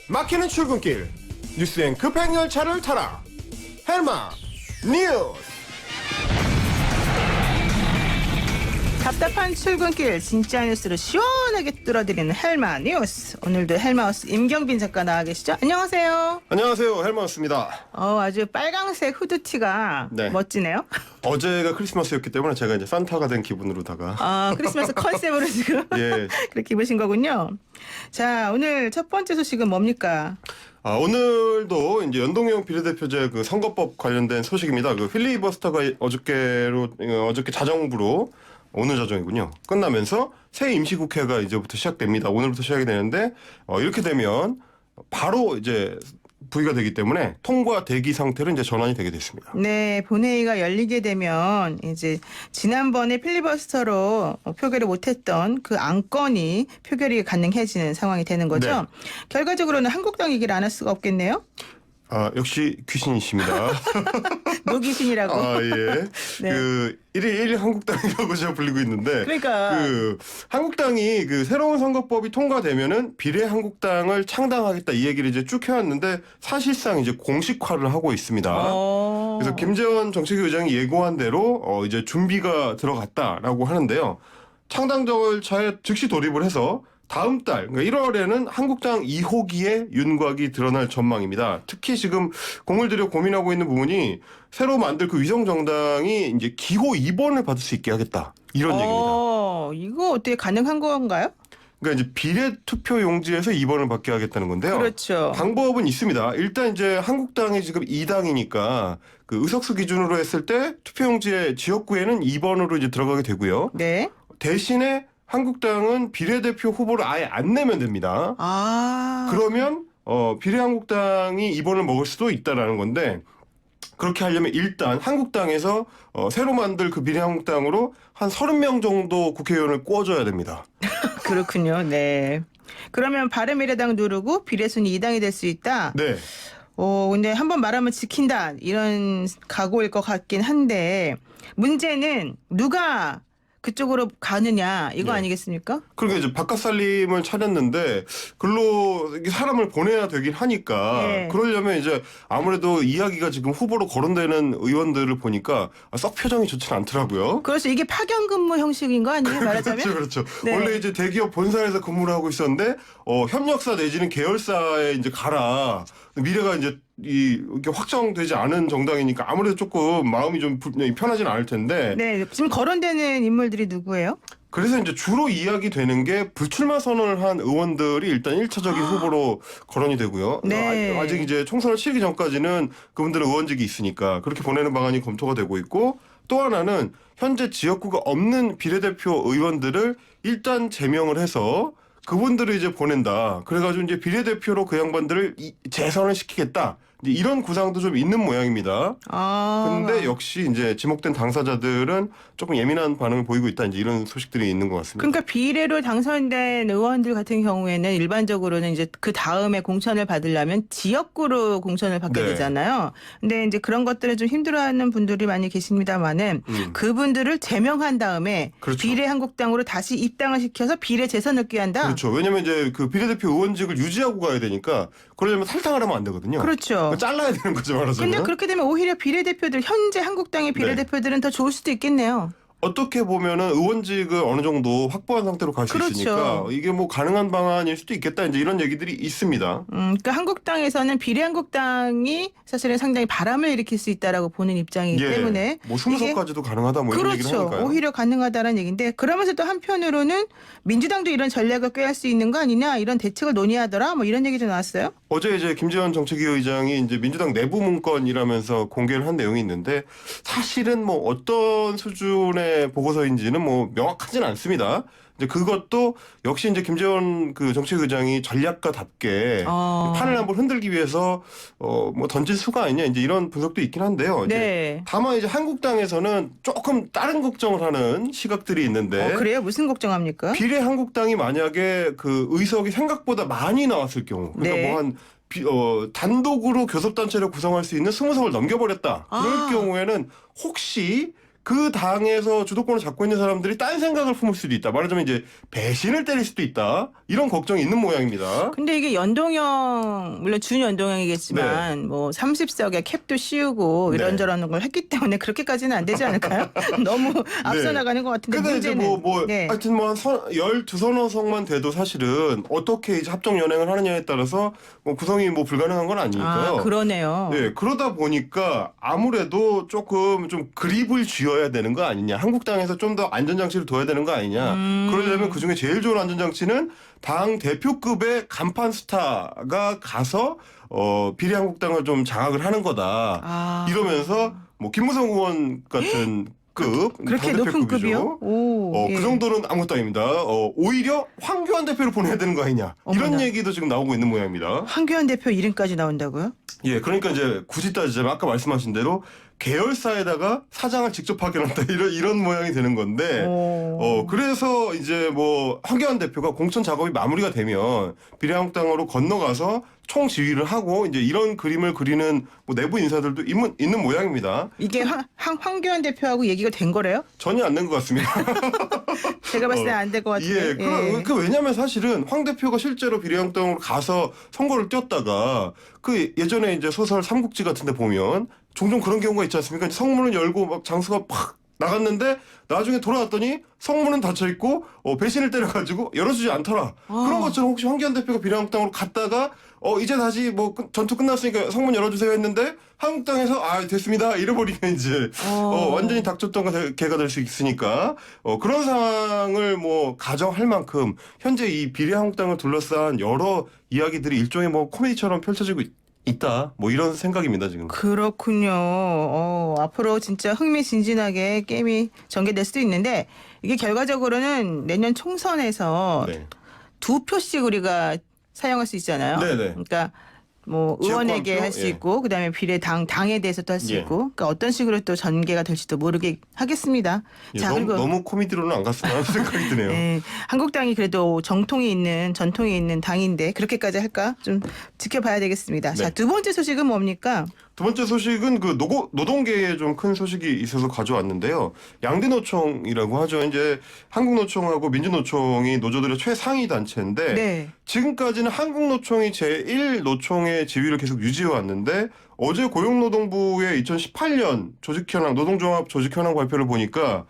막히는 출근길 뉴스엔 급행 열차를 타라. 헬마 뉴스. 답답한 출근길 진짜 뉴스를 시원하게 뚫어드리는 헬마 뉴스. 오늘도 헬마우스 임경빈 작가 나와 계시죠? 안녕하세요. 안녕하세요, 헬마였습니다. 아주 빨강색 후드티가 네. 멋지네요. 어제가 크리스마스였기 때문에 제가 이제 산타가 된 기분으로다가 크리스마스 컨셉으로 지금 예. 그렇게 입으신 거군요. 자, 오늘 첫 번째 소식은 뭡니까? 오늘도 이제 연동형 비례대표제 그 선거법 관련된 소식입니다. 그 필리버스터가 어저께 자정부로 오늘 자정이군요. 끝나면서 새 임시국회가 이제부터 시작됩니다. 오늘부터 시작이 되는데 이렇게 되면 바로 이제 부의가 되기 때문에 통과 대기 상태로 이제 전환이 되게 됐습니다. 네, 본회의가 열리게 되면 이제 지난번에 필리버스터로 표결을 못했던 그 안건이 표결이 가능해지는 상황이 되는 거죠. 네. 결과적으로는 한국당 얘기를 안 할 수가 없겠네요. 역시 귀신이십니다. 노귀신이라고. 예. 네. 그 1일 한국당이라고 제가 불리고 있는데 그러니까. 그 한국당이 그 새로운 선거법이 통과되면은 비례한국당을 창당하겠다 이 얘기를 이제 쭉 해왔는데 사실상 이제 공식화를 하고 있습니다. 그래서 김재원 정책위 의장이 예고한 대로 이제 준비가 들어갔다라고 하는데요. 창당 절차에 즉시 돌입을 해서 다음 달, 그러니까 1월에는 한국당 2호기에 윤곽이 드러날 전망입니다. 특히 지금 공을 들여 고민하고 있는 부분이 새로 만들 그 위성정당이 이제 기호 2번을 받을 수 있게 하겠다. 이런 얘기입니다. 이거 어떻게 가능한 건가요? 그러니까 이제 비례 투표 용지에서 2번을 받게 하겠다는 건데요. 그렇죠. 방법은 있습니다. 일단 이제 한국당이 지금 2당이니까 그 의석수 기준으로 했을 때 투표 용지의 지역구에는 2번으로 이제 들어가게 되고요. 네. 대신에 한국당은 비례대표 후보를 아예 안 내면 됩니다. 그러면 비례한국당이 2번을 먹을 수도 있다라는 건데 그렇게 하려면 일단 한국당에서 새로 만들 그 비례한국당으로 한 30명 정도 국회의원을 꿔줘야 됩니다. 그렇군요. 네. 그러면 바른미래당 누르고 비례순위 2당이 될 수 있다. 네. 근데 한번 말하면 지킨다 이런 각오일 것 같긴 한데 문제는 누가 그쪽으로 가느냐 이거 네. 아니겠습니까? 그러니까 이제 바깥 살림을 차렸는데 글로 사람을 보내야 되긴 하니까 네. 그러려면 이제 아무래도 이야기가 지금 후보로 거론되는 의원들을 보니까 썩 표정이 좋지는 않더라고요. 그래서 이게 파견 근무 형식인 거 아니에요? 말하자면? 그렇죠. 네. 원래 이제 대기업 본사에서 근무를 하고 있었는데 협력사 내지는 계열사에 이제 가라. 미래가 이제 이렇게 확정되지 않은 정당이니까 아무래도 조금 마음이 좀 편하지는 않을 텐데. 네, 지금 거론되는 인물들이 누구예요? 그래서 이제 주로 이야기되는 게 불출마 선언을 한 의원들이 일단 1차적인 후보로 거론이 되고요. 네. 아직 이제 총선을 치르기 전까지는 그분들은 의원직이 있으니까 그렇게 보내는 방안이 검토가 되고 있고 또 하나는 현재 지역구가 없는 비례대표 의원들을 일단 제명을 해서 그분들을 이제 보낸다. 그래가지고 이제 비례대표로 그 양반들을 재선을 시키겠다. 이제 이런 구상도 좀 있는 모양입니다. 근데 역시 이제 지목된 당사자들은 조금 예민한 반응을 보이고 있다. 이제 이런 소식들이 있는 것 같습니다. 그러니까 비례로 당선된 의원들 같은 경우에는 일반적으로는 이제 그 다음에 공천을 받으려면 지역구로 공천을 받게 네. 되잖아요. 근데 이제 그런 것들을 좀 힘들어하는 분들이 많이 계십니다만은 그분들을 제명한 다음에 그렇죠. 비례한국당으로 다시 입당을 시켜서 비례 재선을 꾀한다. 그렇죠. 왜냐면 이제 그 비례대표 의원직을 유지하고 가야 되니까 그러려면 탈당을 하면 안 되거든요. 그렇죠. 잘라야 되는 거죠, 말하자면. 근데 그렇게 되면 오히려 비례대표들 현재 한국당의 비례대표들은 더 좋을 수도 있겠네요. 어떻게 보면은 의원직을 어느 정도 확보한 상태로 갈 수 그렇죠. 있으니까 이게 뭐 가능한 방안일 수도 있겠다. 이제 이런 얘기들이 있습니다. 그러니까 한국당에서는 비례한국당이 사실은 상당히 바람을 일으킬 수 있다라고 보는 입장이기 때문에 뭐 20석까지도 가능하다 뭐 이런 얘기를 그렇죠. 하니까요. 오히려 가능하다는 얘기인데 그러면서 또 한편으로는 민주당도 이런 전략을 꾀할 수 있는 거 아니냐 이런 대책을 논의하더라 뭐 이런 얘기도 나왔어요. 어제 이제 김재원 정책위 의장이 이제 민주당 내부 문건이라면서 공개를 한 내용이 있는데 사실은 뭐 어떤 수준의 보고서인지는 뭐 명확하지는 않습니다. 이제 그것도 역시 이제 김재원 그 정책의장이 전략가답게 판을 한번 흔들기 위해서 뭐 던진 수가 아니냐 이제 이런 분석도 있긴 한데요. 이제 네. 다만 이제 한국당에서는 조금 다른 걱정을 하는 시각들이 있는데 그래요? 무슨 걱정합니까? 비례 한국당이 만약에 그 의석이 생각보다 많이 나왔을 경우 그러니까 네. 뭐 한 단독으로 교섭단체를 구성할 수 있는 20석을 넘겨버렸다. 그럴 경우에는 혹시 그 당에서 주도권을 잡고 있는 사람들이 딴 생각을 품을 수도 있다. 말하자면 이제 배신을 때릴 수도 있다. 이런 걱정이 있는 모양입니다. 근데 이게 연동형 물론 준연동형이겠지만 뭐 30석에 캡도 씌우고 네. 이런저런 걸 했기 때문에 그렇게까지는 안 되지 않을까요? 너무 앞서 나가는 것 같은데 근데 이제 문제는 네. 하여튼 뭐 12서너 석만 돼도 사실은 어떻게 이제 합종 연행을 하느냐에 따라서 뭐 구성이 뭐 불가능한 건 아니니까요. 아, 그러네요. 네, 그러다 보니까 아무래도 조금 좀 그립을 쥐어야 되는 거 아니냐. 한국당에서 좀 더 안전장치를 둬야 되는 거 아니냐. 그러려면 그중에 제일 좋은 안전장치는 당 대표급의 간판 스타가 가서 비례한국당을 좀 장악을 하는 거다. 아. 이러면서 뭐 김무성 의원 같은 급, 그렇게 당대표급이죠. 높은 급이요? 오, 예. 그 정도는 아무것도 아닙니다. 오히려 황교안 대표를 보내야 되는 거 아니냐. 이런 어머나. 얘기도 지금 나오고 있는 모양입니다. 황교안 대표 이름까지 나온다고요? 예, 그러니까 이제 굳이 따지자면 아까 말씀하신 대로 계열사에다가 사장을 직접 파견한다 이런 모양이 되는 건데 그래서 이제 뭐 황교안 대표가 공천 작업이 마무리가 되면 비례한국당으로 건너가서 총 지휘를 하고 이제 이런 그림을 그리는 뭐 내부 인사들도 있는 모양입니다. 이게 황교안 대표하고 얘기가 된 거래요? 전혀 안 된 것 같습니다. 제가 봤을 때 안 될 것 같은데. 예, 왜냐하면 사실은 황 대표가 실제로 비례한국당으로 가서 선거를 뛰었다가 그 예전에 이제 소설 삼국지 같은데 보면 종종 그런 경우가 있지 않습니까? 성문을 열고 막 장수가 팍 나갔는데 나중에 돌아왔더니 성문은 닫혀 있고 배신을 때려가지고 열어주지 않더라. 그런 것처럼 혹시 황교안 대표가 비례한국당으로 갔다가 이제 다시 뭐 전투 끝났으니까 성문 열어주세요 했는데 한국당에서 됐습니다 잃어버리면 이제 완전히 닥쳤던 개가 될 수 있으니까 그런 상황을 뭐 가정할 만큼 현재 이 비례한국당을 둘러싼 여러 이야기들이 일종의 뭐 코미디처럼 펼쳐지고 있다. 뭐 이런 생각입니다 지금. 그렇군요. 앞으로 진짜 흥미진진하게 게임이 전개될 수도 있는데 이게 결과적으로는 내년 총선에서 네. 2표씩 우리가 사용할 수 있잖아요. 네네. 그러니까 뭐 의원에게 지역구한표? 할 수 예. 있고 그다음에 당에 대해서도 할 수 예. 있고 그러니까 어떤 식으로 또 전개가 될지도 모르게 하겠습니다. 예, 자, 너무 코미디로는 안 갔으면 하는 생각이 드네요. 네, 한국당이 그래도 전통이 있는 당인데 그렇게까지 할까 좀 지켜봐야 되겠습니다. 네. 자, 두 번째 소식은 뭡니까? 두 번째 소식은 그 노동계에 좀 큰 소식이 있어서 가져왔는데요. 양대노총이라고 하죠. 이제 한국노총하고 민주노총이 노조들의 최상위 단체인데 네. 지금까지는 한국노총이 제1노총의 지위를 계속 유지해 왔는데 어제 고용노동부의 2018년 노동조합 조직현황 발표를 보니까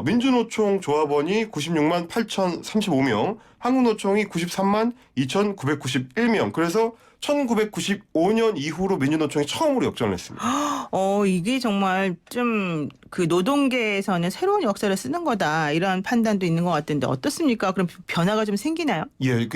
민주노총 조합원이 96만 8,035명, 한국노총이 93만 2,991명. 그래서 1995년 이후로 민주노총이 처음으로 역전을 했습니다. 이게 정말 좀 그 노동계에서는 새로운 역사를 쓰는 거다 이런 판단도 있는 것 같은데 어떻습니까? 그럼 변화가 좀 생기나요? 예,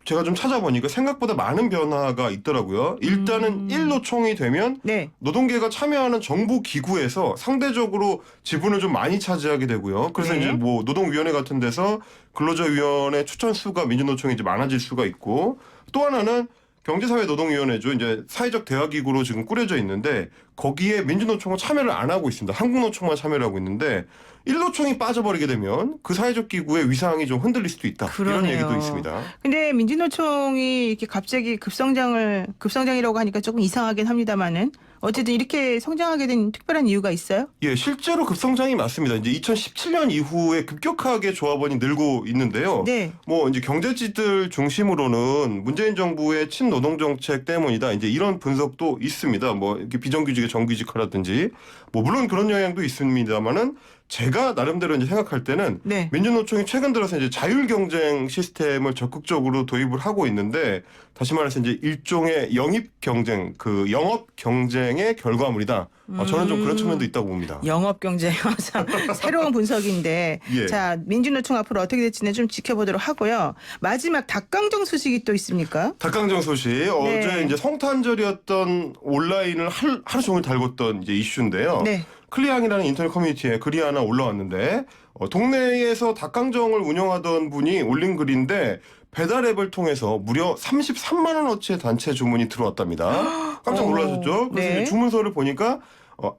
제가 좀 찾아보니까 생각보다 많은 변화가 있더라고요. 일단은 1노총이 되면 네. 노동계가 참여하는 정부 기구에서 상대적으로 지분을 좀 많이 차지하게 되고요. 그래서 네. 이제 뭐 노동위원회 같은 데서 근로자위원회 추천 수가 민주노총이 이제 많아질 수가 있고 또 하나는 경제사회노동위원회죠. 이제 사회적 대화기구로 지금 꾸려져 있는데 거기에 민주노총은 참여를 안 하고 있습니다. 한국노총만 참여를 하고 있는데 1노총이 빠져버리게 되면 그 사회적 기구의 위상이 좀 흔들릴 수도 있다. 그러네요. 이런 얘기도 있습니다. 근데 민주노총이 이렇게 갑자기 급성장이라고 하니까 조금 이상하긴 합니다만은 어쨌든 이렇게 성장하게 된 특별한 이유가 있어요? 예, 실제로 급성장이 맞습니다. 이제 2017년 이후에 급격하게 조합원이 늘고 있는데요. 네. 뭐 이제 경제지들 중심으로는 문재인 정부의 친노동 정책 때문이다. 이제 이런 분석도 있습니다. 뭐 이렇게 비정규직의 정규직화라든지 뭐 물론 그런 영향도 있습니다만은 제가 나름대로 이제 생각할 때는 네. 민주노총이 최근 들어서 이제 자율 경쟁 시스템을 적극적으로 도입을 하고 있는데 다시 말해서 이제 일종의 영입 경쟁, 그 영업 경쟁의 결과물이다. 저는 좀 그런 측면도 있다고 봅니다. 영업 경쟁 참 새로운 분석인데 예. 자 민주노총 앞으로 어떻게 될지는 좀 지켜보도록 하고요. 마지막 닭강정 소식이 또 있습니까? 닭강정 소식 어제 이제 성탄절이었던 온라인을 하루 종일 달궜던 이제 이슈인데요. 네. 클리앙이라는 인터넷 커뮤니티에 글이 하나 올라왔는데 동네에서 닭강정을 운영하던 분이 올린 글인데 배달 앱을 통해서 무려 33만 원어치의 단체 주문이 들어왔답니다. 깜짝 놀라셨죠? 그래서 네. 이제 주문서를 보니까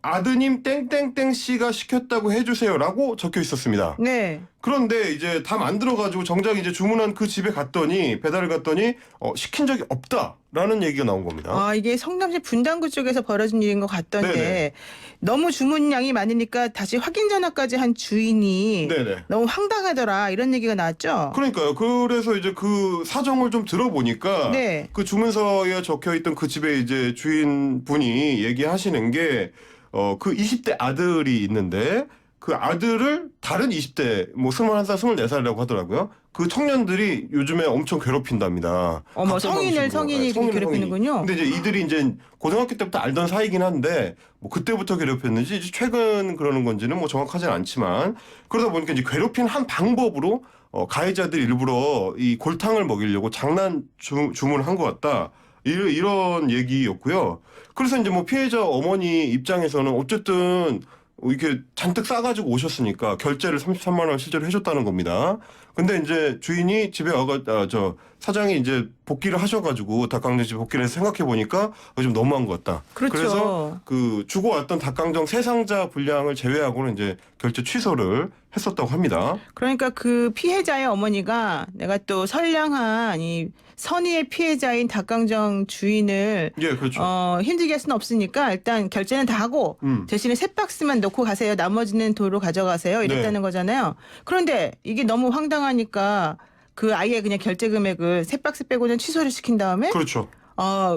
아드님 땡땡땡 씨가 시켰다고 해주세요라고 적혀 있었습니다. 네. 그런데 이제 다 만들어가지고 정작 이제 주문한 그 집에 갔더니 배달을 갔더니 시킨 적이 없다라는 얘기가 나온 겁니다. 아, 이게 성남시 분당구 쪽에서 벌어진 일인 것 같던데 네네. 너무 주문량이 많으니까 다시 확인 전화까지 한 주인이 네네. 너무 황당하더라 이런 얘기가 나왔죠. 그러니까요. 그래서 이제 그 사정을 좀 들어보니까 네. 그 주문서에 적혀 있던 그 집의 이제 주인분이 얘기하시는 게 그 20대 아들이 있는데 그 아들을 다른 20대 뭐 21살, 24살이라고 하더라고요. 그 청년들이 요즘에 엄청 괴롭힌답니다. 어머, 각종 성인이 방식으로. 괴롭히는군요. 근데 이제 이들이 이제 고등학교 때부터 알던 사이긴 한데 뭐 그때부터 괴롭혔는지 이제 최근 그러는 건지는 뭐 정확하진 않지만 그러다 보니까 이제 괴롭힌 한 방법으로 가해자들이 일부러 이 골탕을 먹이려고 장난 주문을 한 것 같다. 이런 얘기였고요. 그래서 이제 뭐 피해자 어머니 입장에서는 어쨌든 이렇게 잔뜩 싸가지고 오셨으니까 결제를 33만 원 실제로 해줬다는 겁니다. 근데 이제 주인이 집에 사장이 이제 복귀를 하셔가지고 닭강정집 복귀를 해서 생각해 보니까 좀 너무한 것 같다. 그렇죠. 그래서 그 주고 왔던 닭강정 3상자 분량을 제외하고는 이제 결제 취소를 했었다고 합니다. 그러니까 그 피해자의 어머니가 내가 또 선량한 이 선의의 피해자인 닭강정 주인을 예, 그렇죠. 힘들게 할 수는 없으니까 일단 결제는 다 하고 대신에 3박스만 넣고 가세요. 나머지는 도로 가져가세요. 이랬다는 네. 거잖아요. 그런데 이게 너무 황당하니까 그 아예 그냥 결제 금액을 3박스 빼고는 취소를 시킨 다음에 그렇죠.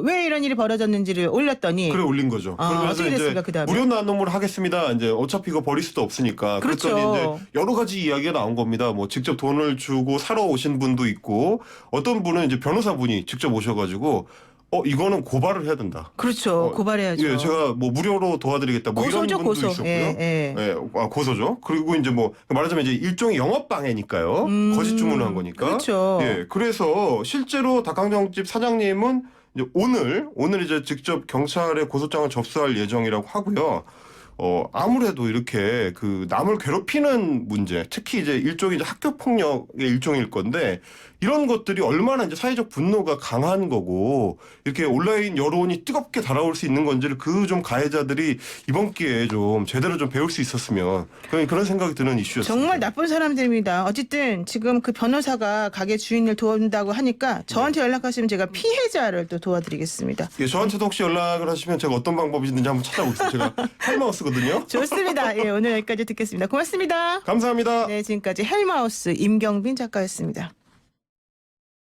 왜 이런 일이 벌어졌는지를 올렸더니 그래 올린 거죠. 그러면서 어떻게 됐습니까, 그다음에? 무료 나눔을 하겠습니다. 이제 어차피 이거 버릴 수도 없으니까. 그렇죠. 그랬더니 이제 여러 가지 이야기가 나온 겁니다. 뭐 직접 돈을 주고 사러 오신 분도 있고 어떤 분은 이제 변호사분이 직접 오셔가지고 이거는 고발을 해야 된다. 그렇죠. 고발해야죠. 예, 제가 뭐 무료로 도와드리겠다. 뭐 고소죠, 이런 분도 고소. 있었고요. 예. 고소죠. 그리고 이제 뭐 말하자면 이제 일종의 영업 방해니까요. 거짓 주문을 한 거니까. 그렇죠. 예, 그래서 실제로 닭강정집 사장님은 이제 오늘 이제 직접 경찰에 고소장을 접수할 예정이라고 하고요. 아무래도 이렇게 그 남을 괴롭히는 문제, 특히 이제 일종의 이제 학교 폭력의 일종일 건데 이런 것들이 얼마나 이제 사회적 분노가 강한 거고 이렇게 온라인 여론이 뜨겁게 달아올 수 있는 건지를 그 좀 가해자들이 이번 기회에 좀 제대로 좀 배울 수 있었으면 그런 생각이 드는 이슈였습니다. 정말 나쁜 사람들입니다. 어쨌든 지금 그 변호사가 가게 주인을 도와준다고 하니까 저한테 연락하시면 제가 피해자를 또 도와드리겠습니다. 예, 저한테도 혹시 연락을 하시면 제가 어떤 방법이 있는지 한번 찾아보겠습니다. 제가 헬마우스거든요. 좋습니다. 예, 오늘 여기까지 듣겠습니다. 고맙습니다. 감사합니다. 네, 지금까지 헬마우스 임경빈 작가였습니다.